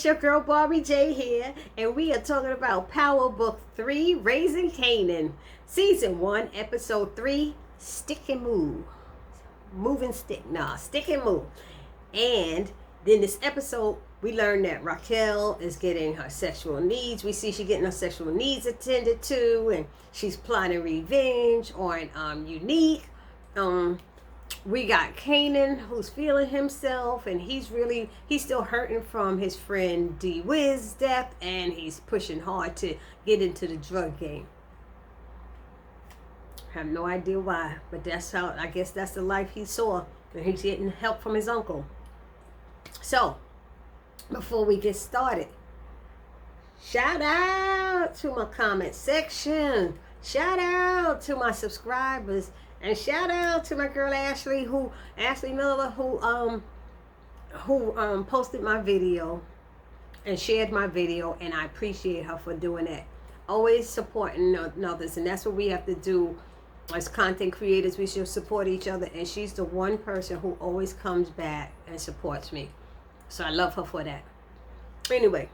your girl Barbie J here, and we are talking about Power Book 3, Raising Kanan, Season 1, Episode 3, Stick and Move. Move and stick. Nah, stick and move. And then this episode, we learn that Raquel is getting her sexual needs. We see she getting her sexual needs attended to, and she's plotting revenge on Unique. We got Kanan, who's feeling himself, and he's still hurting from his friend D Wiz's death, and he's pushing hard to get into the drug game. I have no idea why, but I guess that's the life he saw, and he's getting help from his uncle. So, before we get started, shout out to my comment section, shout out to my subscribers, and shout out to my girl Ashley Miller, who posted my video and shared my video, and I appreciate her for doing that. Always supporting others, and that's what we have to do as content creators. We should support each other, and she's the one person who always comes back and supports me. So I love her for that. Anyway,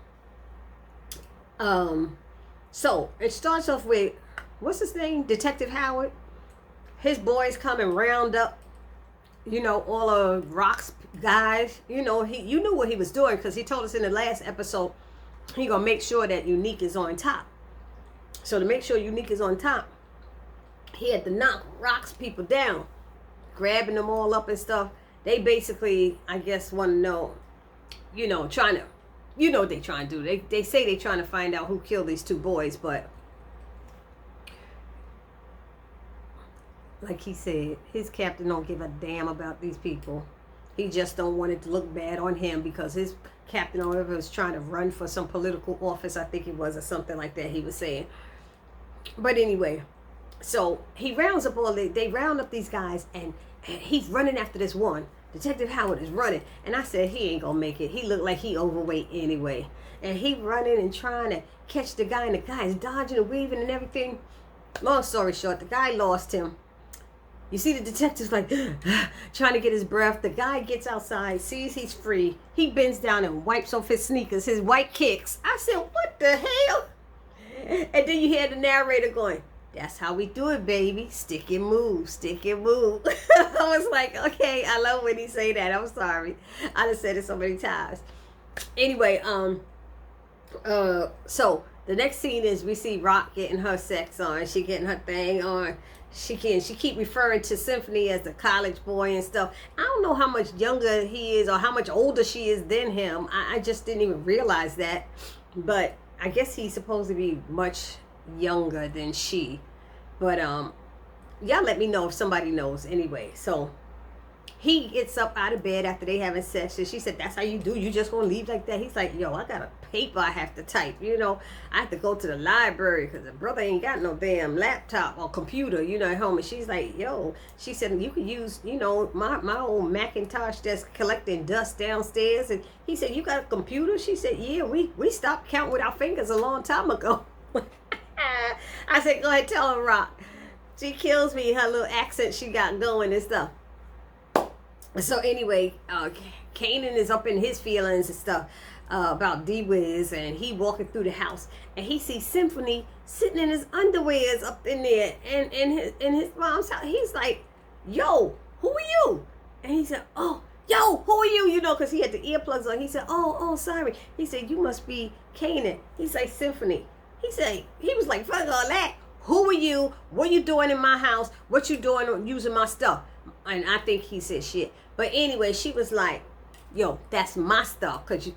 so it starts off with, what's his name? Detective Howard. His boys come and round up, all of Rock's guys. You knew what he was doing, because he told us in the last episode he gonna make sure that Unique is on top. So to make sure Unique is on top, he had to knock Rock's people down, grabbing them all up and stuff. They basically, I guess, want to know, trying to, what they trying to do. They say they trying to find out who killed these two boys, but like he said, his captain don't give a damn about these people. He just don't want it to look bad on him, because his captain or whatever was trying to run for some political office, I think it was, or something like that he was saying. But anyway, so he rounds up they round up these guys, and he's running after this one. Detective Howard is running, and I said he ain't gonna make it. He looked like he overweight anyway, and he running and trying to catch the guy, and the guy is dodging and weaving and everything. Long story short, the guy lost him. You see the detective's like trying to get his breath. The guy gets outside, sees he's free. He bends down and wipes off his sneakers, his white kicks. I said, what the hell? And then you hear the narrator going, that's how we do it, baby. Stick and move, stick and move. I was like, okay, I love when he say that. I'm sorry. I done said it so many times. Anyway, so the next scene is we see Rock getting her sex on. She getting her thing on. She keep referring to Symphony as the college boy and stuff. I don't know how much younger he is or how much older she is than him. I just didn't even realize that. But I guess he's supposed to be much younger than she. But y'all let me know if somebody knows. Anyway, so he gets up out of bed after they having sex, and she said, that's how you do? You just gonna leave like that? He's like, yo, I got a paper I have to type. I have to go to the library because the brother ain't got no damn laptop or computer, at home. And she's like, yo, she said, you could use, my old Macintosh that's collecting dust downstairs. And he said, you got a computer? She said, yeah, we stopped counting with our fingers a long time ago. I said, go ahead, tell her, Rock. She kills me, her little accent she got going and stuff. So anyway, Kanan is up in his feelings and stuff about D-Wiz, and he walking through the house, and he sees Symphony sitting in his underwears up in there, and in his mom's house. He's like, yo, who are you? And he said, oh, yo, who are you? Because he had the earplugs on. He said, oh, sorry. He said, you must be Kanan. He's like, Symphony. He was like, fuck all that. Who are you? What you doing in my house? What you doing using my stuff? And I think he said shit. But anyway, she was like, yo, that's my stuff. Because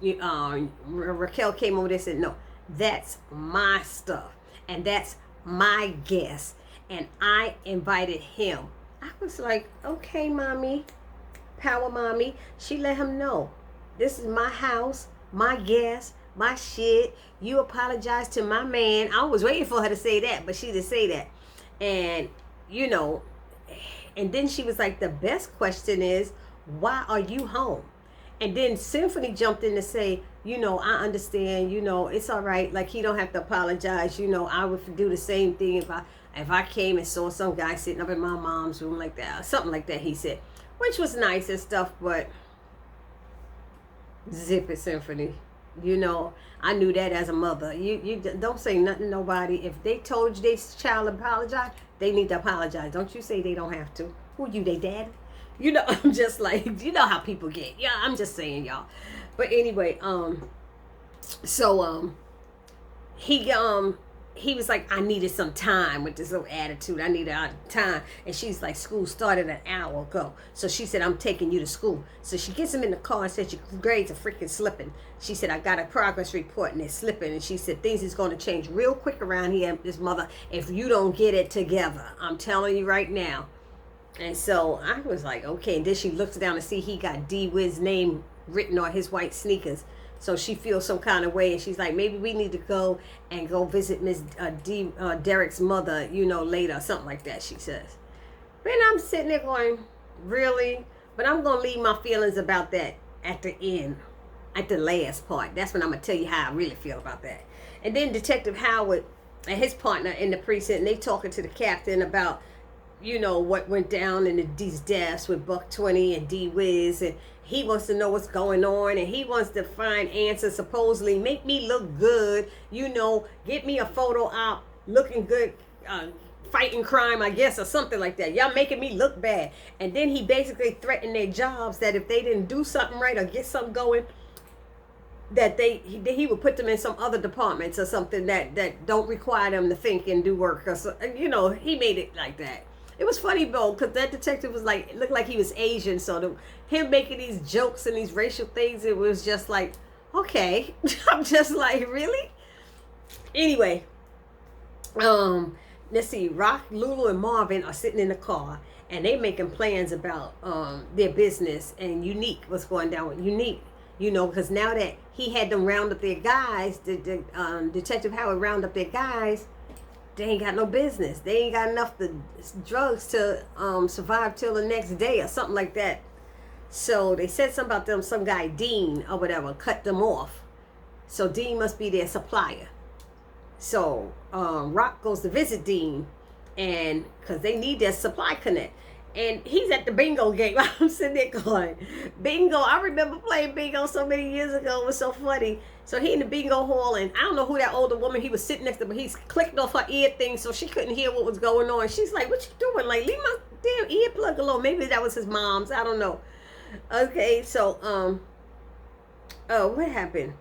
Raquel came over there and said, no, that's my stuff. And that's my guest. And I invited him. I was like, okay, mommy. Power mommy. She let him know. This is my house, my guest, my shit. You apologize to my man. I was waiting for her to say that, but she didn't say that. And, and then she was like, the best question is, why are you home? And then Symphony jumped in to say, I understand, it's all right. Like, he don't have to apologize. I would do the same thing if I came and saw some guy sitting up in my mom's room like that, or something like that, he said, which was nice and stuff, but zip it, Symphony. You know, I knew that as a mother. You don't say nothing to nobody. If they told you they child apologize, they need to apologize. Don't you say they don't have to. Who you, they dad? You know, I'm just like, you know how people get. Yeah, I'm just saying, y'all. But anyway, so he was like, I needed some time with this little attitude. I needed time. And she's like, school started an hour ago. So she said, I'm taking you to school. So she gets him in the car and said, your grades are freaking slipping. She said, I got a progress report and they're slipping. And she said, things is going to change real quick around here, this mother, if you don't get it together. I'm telling you right now. And so I was like, okay. And then she looks down to see he got D-Wiz's name written on his white sneakers. So she feels some kind of way, and she's like, maybe we need to go visit Miss Derek's mother, you know, later, something like that, she says. Then I'm sitting there going, really? But I'm going to leave my feelings about that at the end, at the last part. That's when I'm going to tell you how I really feel about that. And then Detective Howard and his partner in the precinct, and they talking to the captain about, you know, what went down in these deaths with Buck 20 and D-Wiz, and he wants to know what's going on, and he wants to find answers, supposedly make me look good, you know, get me a photo op looking good, fighting crime, I guess, or something like that. Y'all making me look bad. And then he basically threatened their jobs that if they didn't do something right or get something going, that he would put them in some other departments or something that don't require them to think and do work, or so, you know, he made it like that. It was funny though, because that detective was like, looked like he was Asian, so him making these jokes and these racial things, it was just like, okay. I'm just like, really? Anyway, let's see, Rock, Lulu, and Marvin are sitting in the car, and they making plans about their business, and Unique, what's going down with Unique, you know, because now that he had them round up their guys, Detective Howard round up their guys, they ain't got no business. They ain't got enough drugs to survive till the next day or something like that. So they said something about them, some guy, Dean or whatever, cut them off. So Dean must be their supplier. So Rock goes to visit Dean, and because they need their supply connect. And he's at the bingo game. I'm sitting there going, bingo. I remember playing bingo so many years ago. It was so funny. So he in the bingo hall, and I don't know who that older woman he was sitting next to, but he's clicked off her ear thing so she couldn't hear what was going on. She's like, what you doing? Like, leave my damn earplug alone. Maybe that was his mom's. I don't know. Okay, so, what happened?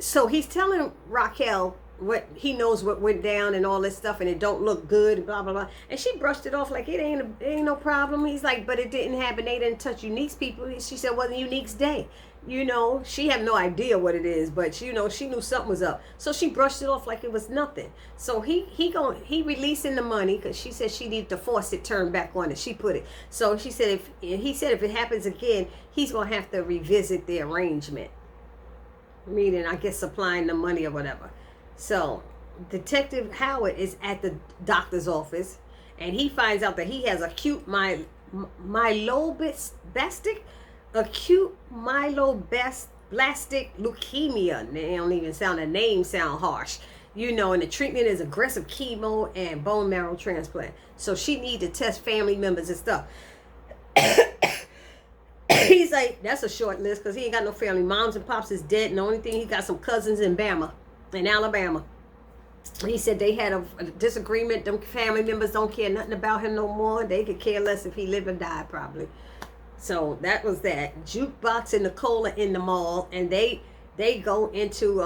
So he's telling Raquel what he knows what went down and all this stuff, and it don't look good, blah blah blah, and she brushed it off like it ain't no problem. He's like, but it didn't happen, they didn't touch Unique's people. She said, wasn't Unique's day, you know. She had no idea what it is, but you know, she knew something was up, so she brushed it off like it was nothing. So he releasing the money, because she said she needed to force it turned back on, and she put it. So she said if it happens again, he's gonna have to revisit the arrangement, meaning I guess supplying the money or whatever. So Detective Howard is at the doctor's office, and he finds out that he has acute myelodysplastic leukemia. They don't even sound, the name sound harsh, you know, and the treatment is aggressive chemo and bone marrow transplant. So she need to test family members and stuff. He's like, that's a short list, because he ain't got no family. Moms and pops is dead, and the only thing, he got some cousins in Alabama. He said they had a disagreement. Them family members don't care nothing about him no more. They could care less if he lived or died, probably. So that was that. Jukebox and Nicole are in the mall, and they go into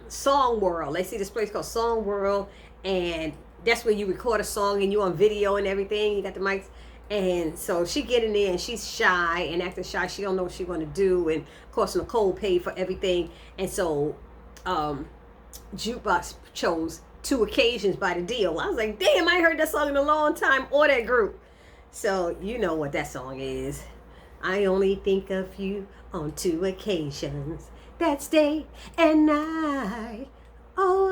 Song World. They see this place called Song World, and that's where you record a song and you on video and everything. You got the mics. And so she get in there, and she's shy and acting shy. She don't know what she want to do, and of course Nicole paid for everything. And so Jukebox chose 2 occasions by the deal. I was like, damn, I heard that song in a long time, or that group. So you know what that song is. I only think of you on 2 occasions. That's day and night. Oh,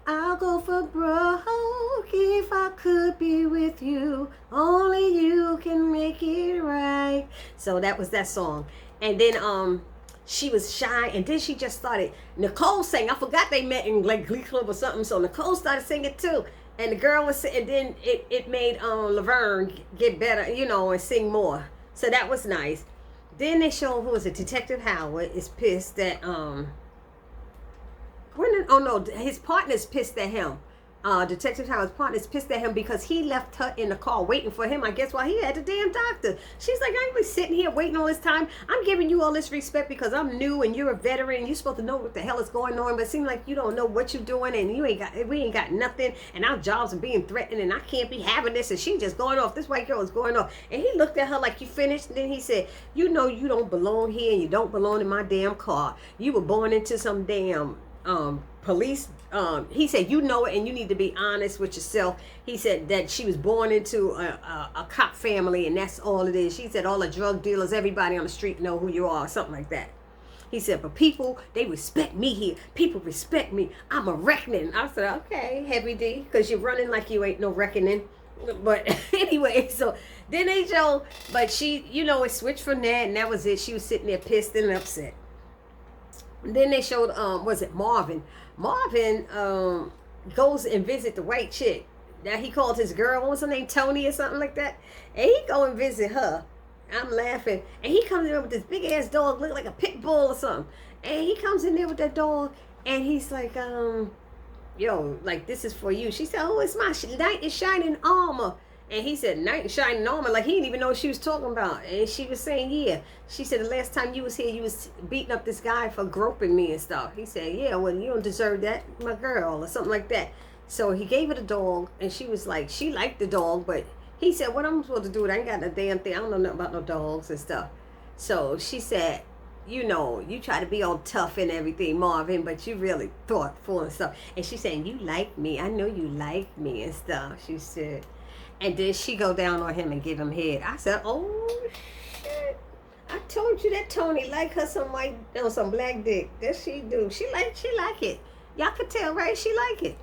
I'll go for broke if I could be with you. Only you can make it right. So that was that song. And then she was shy, and then she just started. Nicole sang. I forgot they met in like Glee Club or something. So Nicole started singing too, and the girl was. And then it made Laverne get better, you know, and sing more. So that was nice. Then they show, who was it, Detective Howard is pissed that oh no, his partner's pissed at him. Detective Howard's partner's pissed at him because he left her in the car waiting for him, I guess, while he had the damn doctor. She's like, I ain't been sitting here waiting all this time. I'm giving you all this respect because I'm new and you're a veteran and you're supposed to know what the hell is going on, but it seems like you don't know what you're doing and we ain't got nothing, and our jobs are being threatened and I can't be having this, and she just going off. This white girl is going off. And he looked at her like, you finished? And then he said, you know you don't belong here and you don't belong in my damn car. You were born into some damn police. He said, you know it, and you need to be honest with yourself. He said that she was born into a cop family, and that's all it is. She said all the drug dealers, everybody on the street know who you are, something like that. He said, but people, they respect me here. People respect me. I'm a reckoning. I said, okay, Heavy D, because you're running like you ain't no reckoning. But anyway, so then they show, but she, you know, it switched from that, and that was it. She was sitting there pissed and upset. And then they showed, was it Marvin? Marvin goes and visit the white chick that he called his girl. What was her name? Tony or something like that. And he go and visit her. I'm laughing. And he comes in there with this big ass dog, look like a pit bull or something. And he comes in there with that dog, and he's like, yo, like, this is for you. She said, oh, it's my knight in shining armor. And he said, knight in shining armor, like he didn't even know what she was talking about. And she was saying, yeah. She said, the last time you was here, you was beating up this guy for groping me and stuff. He said, yeah, well, you don't deserve that, my girl, or something like that. So he gave her the dog, and she was like, she liked the dog, but he said, what I'm supposed to do with it? I ain't got no damn thing. I don't know nothing about no dogs and stuff. So she said, you know, you try to be all tough and everything, Marvin, but you really thoughtful and stuff. And she said, you like me. I know you like me and stuff, she said. And then she go down on him and give him head. I said, oh, shit. I told you that Tony like her some white, some black dick. That she do. She like it. Y'all could tell, right? She like it.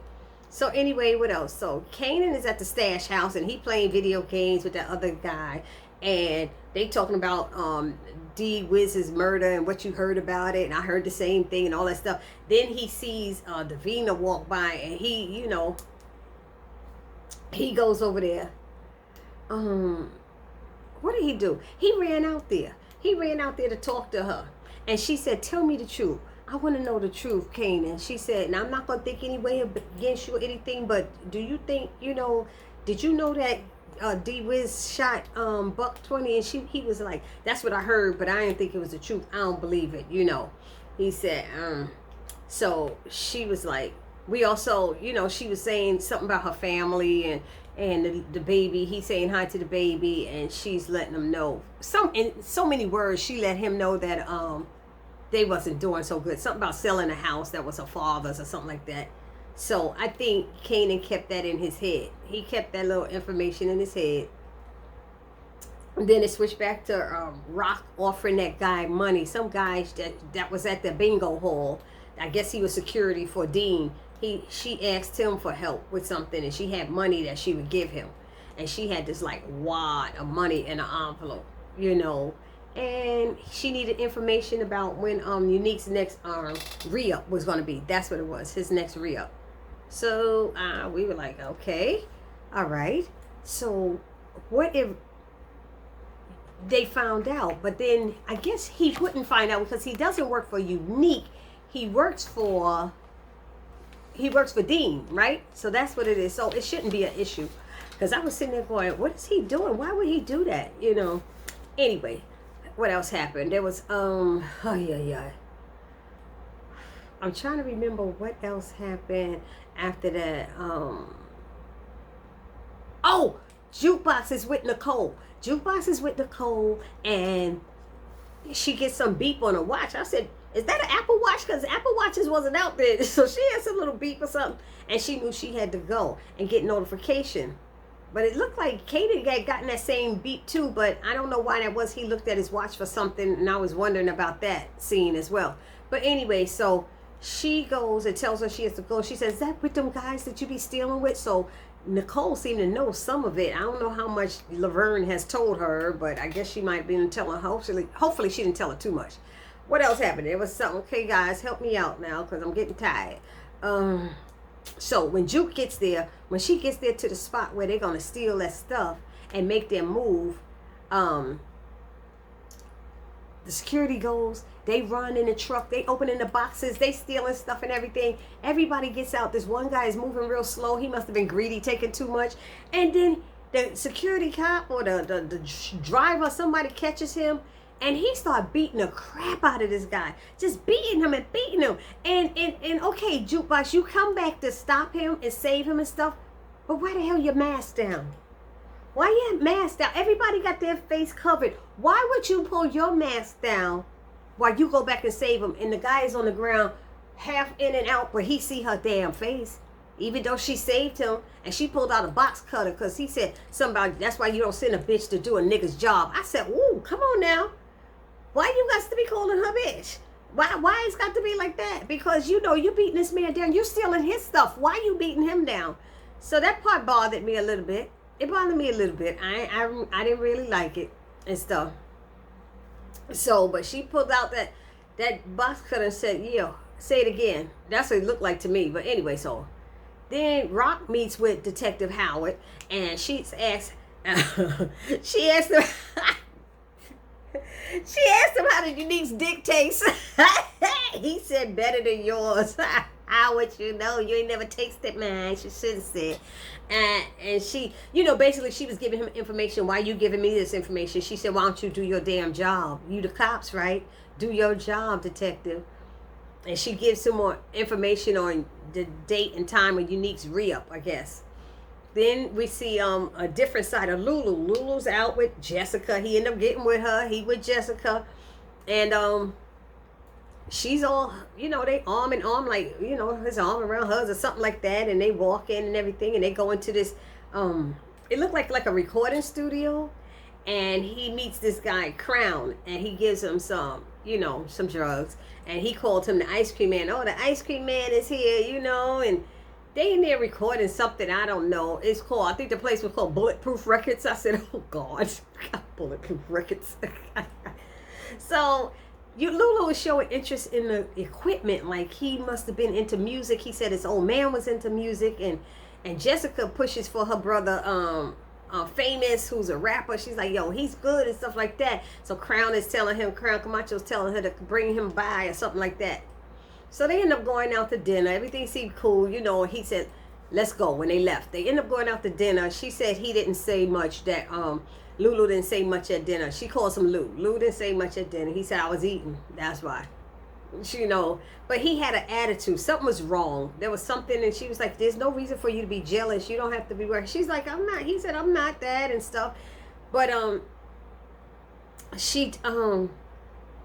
So anyway, what else? So Kanan is at the stash house, and he playing video games with that other guy. And they talking about D Wiz's murder and what you heard about it. And I heard the same thing and all that stuff. Then he sees Davina walk by, and he, you know, he goes over there. What did he do? He ran out there. He ran out there to talk to her. And she said, tell me the truth. I want to know the truth, Kanan. She said, now I'm not going to think any way against you or anything, but do you think, you know, did you know that D Wiz shot Buck 20? And he was like, that's what I heard, but I didn't think it was the truth. I don't believe it, you know. He said, so she was like, we also, you know, she was saying something about her family and the baby. He's saying hi to the baby, and she's letting him know. In so many words, she let him know that they wasn't doing so good. Something about selling a house that was her father's or something like that. So I think Kanan kept that in his head. He kept that little information in his head. And then it switched back to Rock offering that guy money. Some guy that was at the bingo hall. I guess he was security for Dean. She asked him for help with something, and she had money that she would give him, and she had this like wad of money in an envelope, you know, and she needed information about when Unique's next re-up was going to be. That's what it was, his next re-up. So we were like, okay, all right. So what if they found out? But then I guess he wouldn't find out because he doesn't work for Unique. He works for Dean, right? So that's what it is. So it shouldn't be an issue. Because I was sitting there going, what is he doing? Why would he do that? You know. Anyway, what else happened? There was, I'm trying to remember what else happened after that. Oh, Jukebox is with Nicole. Jukebox is with Nicole, and she gets some beep on her watch. I said, is that an Apple Watch? Because Apple Watches wasn't out there. So she had some little beep or something. And she knew she had to go and get notification. But it looked like Kanan had gotten that same beep too. But I don't know why that was. He looked at his watch for something. And I was wondering about that scene as well. But anyway, so she goes and tells her she has to go. She says, is that with them guys that you be stealing with? So Nicole seemed to know some of it. I don't know how much Laverne has told her. But I guess she might have been telling her. Hopefully she didn't tell her too much. What else happened? There was something. Okay, guys, help me out now because I'm getting tired. So when Juke gets there, when she gets there to the spot where they're going to steal that stuff and make them move, the security goes, they run in the truck, they open in the boxes, they stealing stuff and everything. Everybody gets out. This one guy is moving real slow. He must have been greedy, taking too much. And then the security cop or the driver, somebody catches him, and he started beating the crap out of this guy. Just beating him and beating him. And okay, Jukebox, you come back to stop him and save him and stuff, but why the hell your mask down? Why you mask down? Everybody got their face covered. Why would you pull your mask down while you go back and save him? And the guy is on the ground, half in and out, but he see her damn face. Even though she saved him, and she pulled out a box cutter because he said somebody, that's why you don't send a bitch to do a nigga's job. I said, ooh, come on now. Why you got to be calling her bitch? Why it's got to be like that? Because you know you're beating this man down. You're stealing his stuff. Why you beating him down? So that part bothered me a little bit. It bothered me a little bit. I didn't really like it and stuff. So, but she pulled out that box cutter and said, yeah, say it again. That's what it looked like to me. But anyway, so then Rock meets with Detective Howard, and she asked him, she asked him how the Unique's dick tastes. He said, better than yours. How would you know? You ain't never tasted mine. She should have said. And she, you know, basically she was giving him information. Why you giving me this information? She said, why don't you do your damn job? You the cops, right? Do your job, detective. And she gives him more information on the date and time of Unique's re-up, I guess. Then we see a different side of Lulu. Lulu's out with Jessica. He ended up getting with her. He with Jessica. And she's all, you know, they arm in arm, like, you know, his arm around hers or something like that. And they walk in and everything. And they go into this, it looked like a recording studio. And he meets this guy, Crown. And he gives him some, you know, some drugs. And he called him the ice cream man. Oh, the ice cream man is here, you know. And they in there recording something, I don't know. It's called, I think the place was called Bulletproof Records. I said, oh God, Bulletproof Records. So Lulu was showing interest in the equipment. Like he must have been into music. He said his old man was into music. And Jessica pushes for her brother, Famous, who's a rapper. She's like, yo, he's good and stuff like that. So Crown Camacho's telling her to bring him by or something like that. So they end up going out to dinner. Everything seemed cool, you know. He said, let's go. When they left, they end up going out to dinner. She said he didn't say much, that Lulu didn't say much at dinner. She calls him Lou. Lou didn't say much at dinner. He said, I was eating. That's why. You know, but he had an attitude. Something was wrong. There was something, and she was like, there's no reason for you to be jealous. You don't have to be worried. She's like, I'm not. He said, I'm not that and stuff. But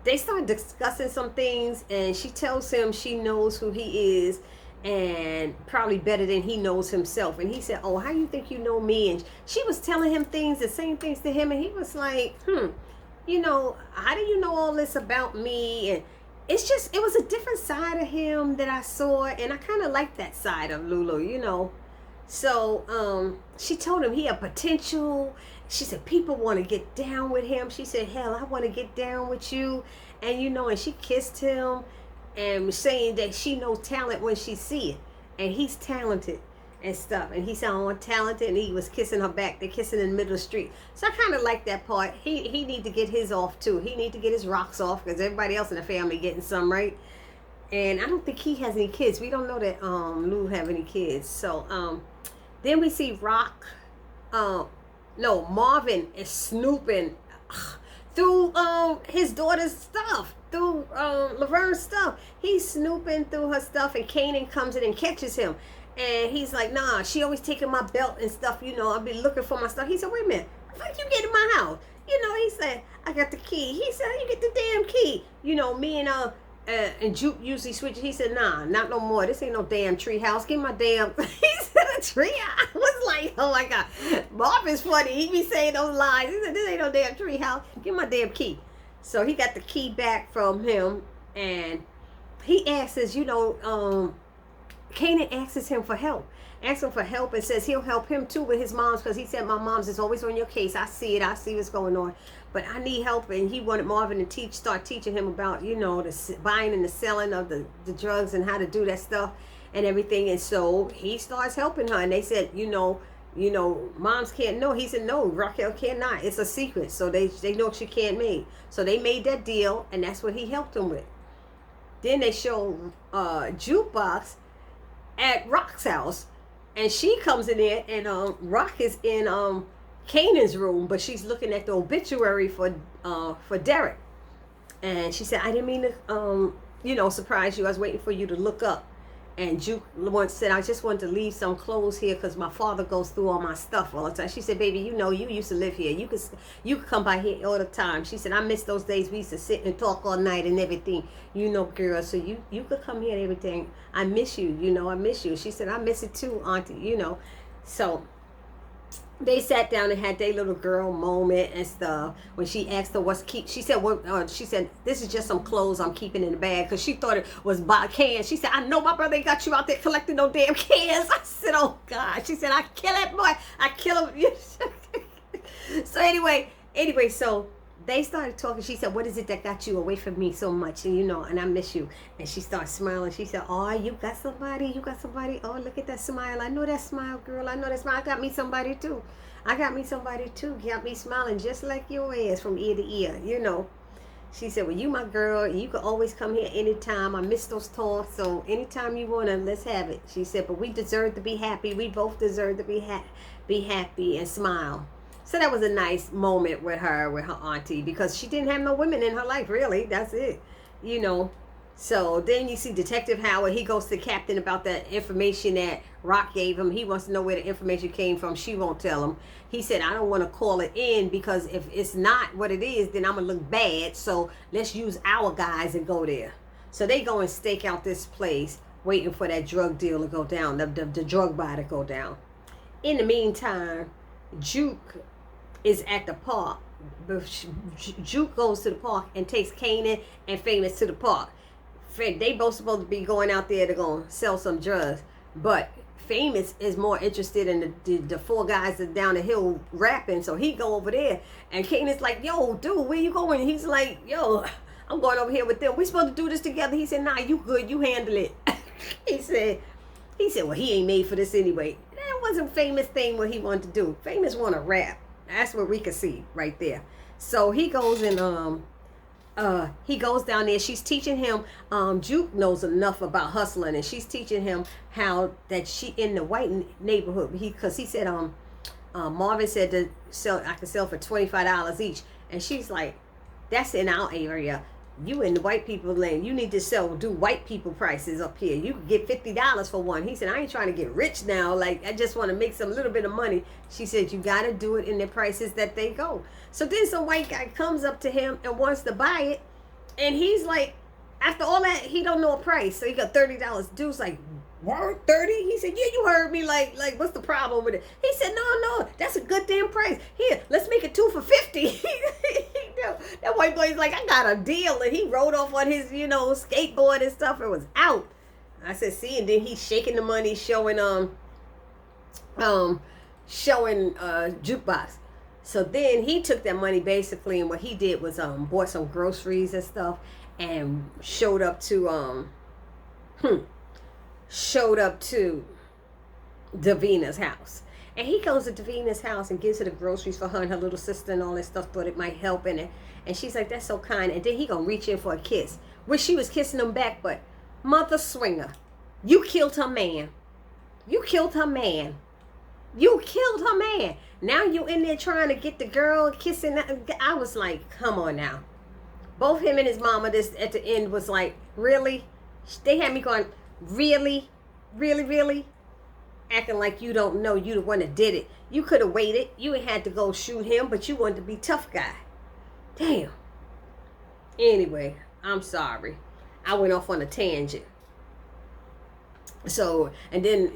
they started discussing some things, and she tells him she knows who he is, and probably better than he knows himself. And he said, oh, how you think you know me? And she was telling him things, the same things to him, and he was like, you know, how do you know all this about me? And it's just, it was a different side of him that I saw, and I kind of like that side of Lulu, you know. So she told him he had potential. She said people want to get down with him. She said, hell, I want to get down with you. And you know, and she kissed him and saying that she knows talent when she see it, and he's talented and stuff. And he said, oh, I'm talented, and he was kissing her back. They're kissing in the middle of the street. So I kind of like that part. He need to get his off too. He need to get his rocks off, because everybody else in the family getting some, right? And I don't think he has any kids. We don't know that Lou have any kids. So then we see Rock. No, Marvin is snooping through his daughter's stuff, through Laverne's stuff. He's snooping through her stuff, and Kanan comes in and catches him. And he's like, nah, she always taking my belt and stuff, you know, I'll be looking for my stuff. He said, wait a minute, what the fuck you get in my house? You know, he said, I got the key. He said, you get the damn key. You know, me and Juke usually switch. He said, nah, not no more. This ain't no damn tree house. Give my damn, he said a tree. I was like, oh my God. Marvin's funny. He be saying those lies. He said, this ain't no damn tree house. Give my damn key. So he got the key back from him, and he asks, you know, Kanan asks him for help. Asks him for help and says he'll help him too with his mom's, because he said, my mom's is always on your case. I see it. I see what's going on. But I need help. And he wanted Marvin to start teaching him about, you know, the buying and the selling of the drugs and how to do that stuff and everything. And so he starts helping her. And they said, you know, Moms can't know. He said, no, Raquel cannot. It's a secret. So they know she can't make. So they made that deal, and that's what he helped them with. Then they show Jukebox at Rock's house, and she comes in there, and Rock is in Kanan's room, but she's looking at the obituary for Derek. And she said, I didn't mean to surprise you. I was waiting for you to look up. And Juke once said, I just wanted to leave some clothes here because my father goes through all my stuff all the time. She said, baby, you used to live here. You could come by here all the time. She said, I miss those days we used to sit and talk all night and everything. Girl, so you could come here and everything. I miss you, I miss you. She said, I miss it too, auntie, So they sat down and had their little girl moment and stuff. When she asked her she said, she said, this is just some clothes I'm keeping in the bag, because she thought it was by cans. She said, I know my brother ain't got you out there collecting no damn cans. I said, oh God. She said, I kill that boy. I kill him. So anyway, so they started talking. She said, what is it that got you away from me so much? And and I miss you. And she started smiling. She said, oh, you got somebody. Oh, look at that smile. I know that smile, girl. I know that smile. I got me somebody too. Got me smiling just like your ass from ear to ear, She said, well, you my girl. You can always come here anytime. I miss those talks. So anytime you want to, let's have it. She said, but we deserve to be happy. We both deserve to be happy and smile. So that was a nice moment with her auntie, because she didn't have no women in her life, really. That's it, So then you see Detective Howard. He goes to Captain about that information that Rock gave him. He wants to know where the information came from. She won't tell him. He said, I don't want to call it in, because if it's not what it is, then I'm going to look bad. So let's use our guys and go there. So they go and stake out this place, waiting for that drug deal to go down, the drug buy to go down. In the meantime, Juke is at the park. Juke goes to the park and takes Kanan and Famous to the park. They both supposed to be going out there to go sell some drugs, but Famous is more interested in the four guys that down the hill rapping, so he go over there, and Kanan's like, yo, dude, where you going? He's like, yo, I'm going over here with them. We supposed to do this together. He said, nah, you good, you handle it. he said, well, he ain't made for this anyway. That wasn't Famous thing what he wanted to do. Famous want to rap. That's what we could see right there. So he goes and he goes down there. She's teaching him. Juke knows enough about hustling, and she's teaching him how that she in the white neighborhood. Because he said Marvin said to sell. I could sell for $25 each, and she's like, that's in our area. You in the white people lane. You need to do white people prices up here. You could get $50 for one. He said, I ain't trying to get rich now. Like, I just want to make some little bit of money. She said, you got to do it in the prices that they go. So then some white guy comes up to him and wants to buy it. And he's like, after all that, he don't know a price. So he got $30. Dude's like, what, 30? He said, yeah, you heard me. Like, what's the problem with it? He said, no, that's a good damn price. Here, let's make it 2 for $50. That white boy's like, I got a deal. And he rode off on his, skateboard and stuff. It was out. I said, see, and then he's shaking the money, showing Jukebox. So then he took that money basically, and what he did was bought some groceries and stuff, and showed up to Davina's house. And he goes to Davina's house and gives her the groceries for her and her little sister and all that stuff, thought it might help in it. And she's like, that's so kind. And then he gonna reach in for a kiss. Wish she was kissing him back, but mother swinger, you killed her man. You killed her man. Now you in there trying to get the girl kissing. I was like, come on now. Both him and his mama this at the end was like, really? They had me going, really? Acting like you don't know you the one that did it. You could have waited. You ain't had to go shoot him, but you wanted to be tough guy. Damn. Anyway, I'm sorry. I went off on a tangent. So, and then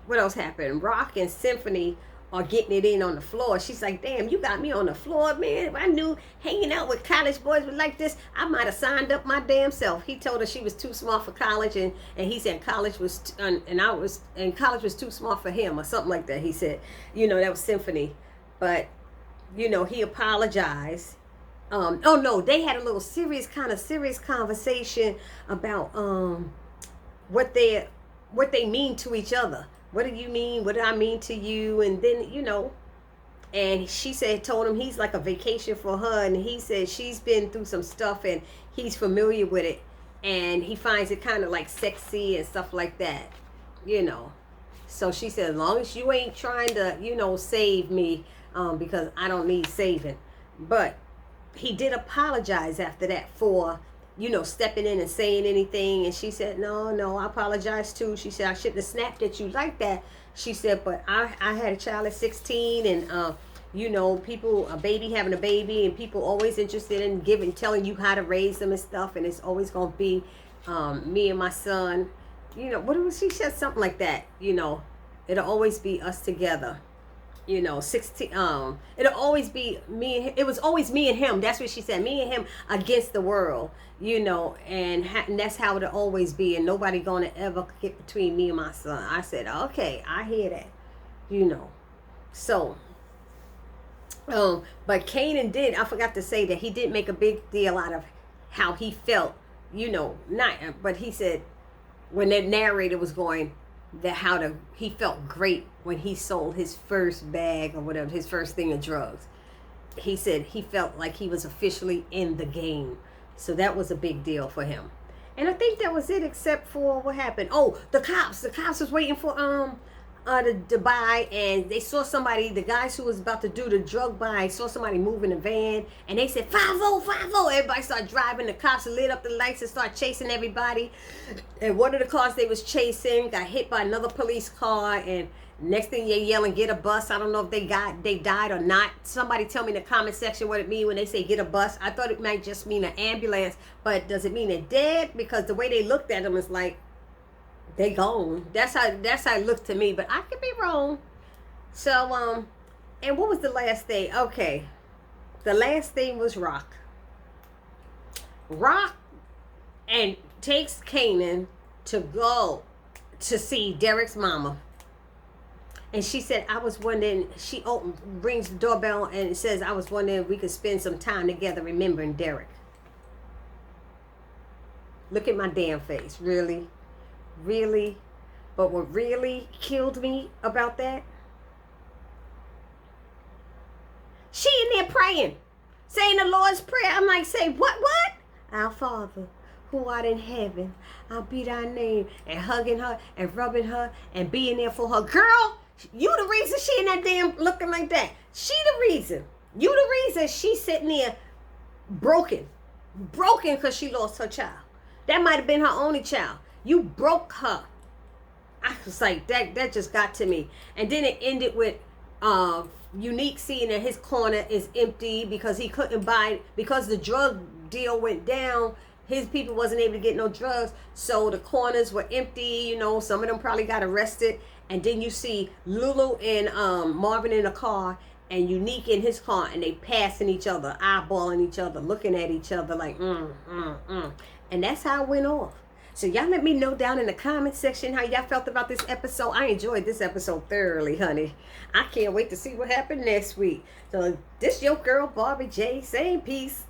what else happened? Rock and Symphony are getting it in on the floor. She's like, damn, you got me on the floor, man. If I knew hanging out with college boys was like this, I might have signed up my damn self. He told her she was too smart for college, and he said college was college was too smart for him, or something like that. He said, that was Symphony. But he apologized. Oh no, they had a little serious conversation about what they mean to each other. what do you mean? What did I mean to you? And then, and she said, told him he's like a vacation for her. And he said she's been through some stuff and he's familiar with it. And he finds it kind of like sexy and stuff like that, So she said, as long as you ain't trying to, save me, because I don't need saving. But he did apologize after that for, stepping in and saying anything. And she said, no, I apologize too. She said, I shouldn't have snapped at you like that. She said, but I had a child at 16 and, people, a baby having a baby, and people always interested in telling you how to raise them and stuff. And it's always going to be me and my son. What was she said? Something like that. It'll always be us together. 16. It'll always be me. It was always me and him. That's what she said. Me and him against the world. And that's how it'll always be. And nobody gonna ever get between me and my son. I said, okay, I hear that. So. But Kanan did. I forgot to say that he did make a big deal out of how he felt. But he said when that narrator was going, that he felt great when he sold his first bag or whatever, his first thing of drugs. He said he felt like he was officially in the game. So that was a big deal for him. And I think that was it, except for what happened. Oh, the cops was waiting for to buy, and they saw somebody, the guys who was about to do the drug buy, saw somebody moving a van, and they said 5-0, 5-0. Everybody started driving. The cops lit up the lights and started chasing everybody. And one of the cars they was chasing got hit by another police car, and next thing they're yelling, get a bus. I don't know if they died or not. Somebody tell me in the comment section what it mean when they say get a bus. I thought it might just mean an ambulance, but does it mean they're dead? Because the way they looked at them is like they gone. That's how it looked to me, but I could be wrong. So and what was the last thing? Okay, the last thing was Rock and takes Kanan to go to see Derek's mama. And she said, I was wondering, she rings the doorbell and it says, I was wondering if we could spend some time together remembering Derek. Look at my damn face. Really? But what really killed me about that, she in there praying, saying the Lord's Prayer. I'm like, say what? Our Father, who art in heaven, I'll be thy name, and hugging her and rubbing her and being there for her. Girl, you the reason she in that damn looking like that. She the reason. You the reason she's sitting there broken because she lost her child. That might have been her only child. You broke her. I was like, that just got to me. And then it ended with Unique seeing that his corner is empty because he couldn't buy, because the drug deal went down. His people wasn't able to get no drugs, so the corners were empty. Some of them probably got arrested. And then you see Lulu and Marvin in a car, and Unique in his car, and they passing each other, eyeballing each other, looking at each other like, And that's how it went off. So y'all let me know down in the comment section how y'all felt about this episode. I enjoyed this episode thoroughly, honey. I can't wait to see what happened next week. So this your girl, Barbie J, saying peace.